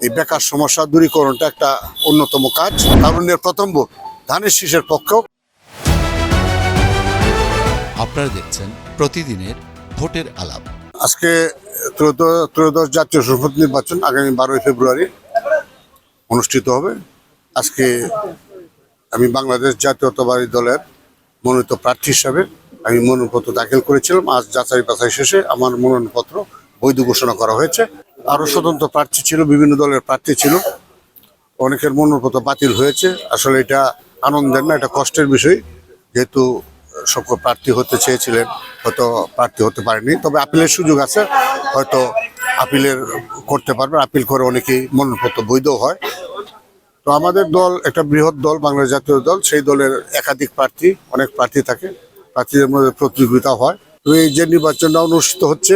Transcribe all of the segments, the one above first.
এই বেকার সমস্যা দূরীকরণটা একটা অন্যতম কাজ। তারুণ্যের প্রথম ভোট ধানের শীষের পক্ষেও। আপনারা দেখছেন প্রতিদিনের ভোটের আলাপ। আজকে ত্রয়োদশ জাতীয় সংসদ নির্বাচন আগামী 12ই ফেব্রুয়ারি অনুষ্ঠিত হবে। আজকে আমি বাংলাদেশ জাতীয়তাবাদী দলের মনোনীত প্রার্থী হিসাবে আমি মনোনয়নপত্র দাখিল করেছিলাম। আজ যাচাই বাছাই শেষে আমার মনোনয়নপত্র বৈধ ঘোষণা করা হয়েছে। আরও স্বতন্ত্র প্রার্থী ছিল, বিভিন্ন দলের প্রার্থী ছিল, অনেকের মনোনয়নপত্র বাতিল হয়েছে। আসলে এটা আনন্দের না, এটা কষ্টের বিষয়। যেহেতু সকল প্রার্থী হতে চেয়েছিলেন, হয়তো প্রার্থী হতে পারেনি, তবে আপিলের সুযোগ আছে, হয়তো আপিলের করতে পারবে। আপিল করে অনেকেই মনোনয়নপত্র বৈধ হয়। তো আমাদের দল একটা বৃহৎ দল, বাংলাদেশ জাতীয় দল, সেই দলের একাধিক প্রার্থী, অনেক প্রার্থী থাকে, প্রার্থীদের মধ্যে প্রতিযোগিতা হয়। তো এই যে নির্বাচনটা অনুষ্ঠিত হচ্ছে,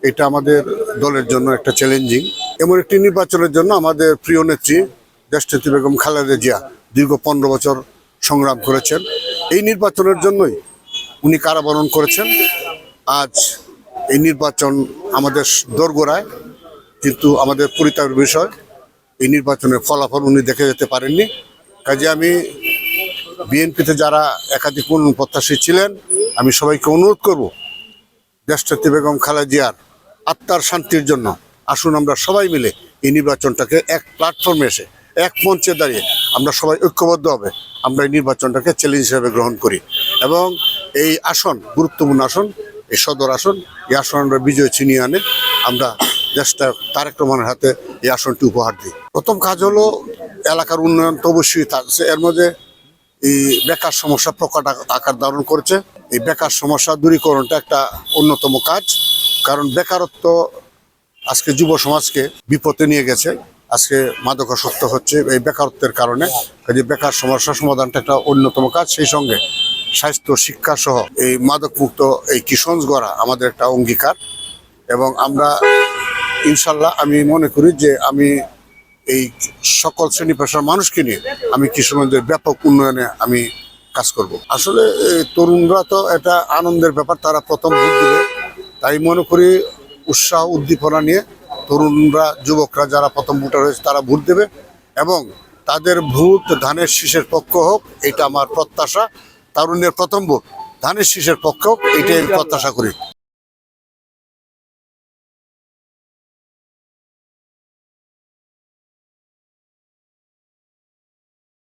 এটা আমাদের দলের জন্য একটা চ্যালেঞ্জিং। এমন একটি নির্বাচনের জন্য আমাদের প্রিয় নেত্রী দেশনেত্রী বেগম খালেদা জিয়া দীর্ঘ 15 বছর সংগ্রাম করেছেন। এই নির্বাচনের জন্যই উনি কারাবরণ করেছেন। আজ এই নির্বাচন আমাদের দোরগোড়ায়, কিন্তু আমাদের পরিতাপের বিষয় এই নির্বাচনের ফলাফল উনি দেখে যেতে পারেননি। কাজে আমি বিএনপিতে যারা একাধিক প্রত্যাশী ছিলেন, আমি সবাইকে অনুরোধ করব, দেশনেত্রী বেগম খালেদা জিয়ার আত্মার শান্তির জন্য আসুন আমরা সবাই মিলে এই নির্বাচনটাকে এক প্ল্যাটফর্মে এসে, এক মঞ্চে দাঁড়িয়ে আমরা সবাই ঐক্যবদ্ধ হবে, আমরা এই নির্বাচনটাকে চ্যালেঞ্জ হিসেবে গ্রহণ করি এবং এই আসন, গুরুত্বপূর্ণ আসন, এই সদর আসন, এই আসন আমরা বিজয় ছিনিয়ে আনে আমরা দেশটা তারেক রহমানের হাতে এই আসনটি উপহার দিই। প্রথম কাজ হলো এলাকার উন্নয়ন তো অবশ্যই থাকছে, এর মধ্যে এই বেকার সমস্যা প্রকট আকার ধারণ করেছে। এই বেকার সমস্যা দূরীকরণটা একটা অন্যতম কাজ, কারণ বেকারত্ব আজকে যুব সমাজকে বিপদে নিয়ে গেছে। আজকে মাদকাসক্ত হচ্ছে এই বেকারত্বের কারণে। কাজে বেকার সমস্যা সমাধানটা একটা অন্যতম কাজ। সেই সঙ্গে স্বাস্থ্য, শিক্ষা সহ এই মাদকমুক্ত এই কিশোরগঞ্জ গড়া আমাদের একটা অঙ্গীকার এবং আমরা ইনশাল্লাহ আমি মনে করি যে আমি এই সকল শ্রেণী পেশার মানুষকে নিয়ে আমি কিশোরগঞ্জের ব্যাপক উন্নয়নে আমি কাজ করব। আসলে তরুণরা তো এটা আনন্দের ব্যাপার, তারা প্রথম ভোট দেবে, তাই মনে করি উৎসাহ উদ্দীপনা নিয়ে তরুণরা, যুবকরা যারা প্রথম ভোটার হয়েছে তারা ভোট দেবে এবং তাদের ভোট ধানের শীষের পক্ষ হোক, এটা আমার প্রত্যাশা। তারুণ্যের প্রথম ভোট ধানের শীষের পক্ষ হোক, এটাই আমি প্রত্যাশা করি।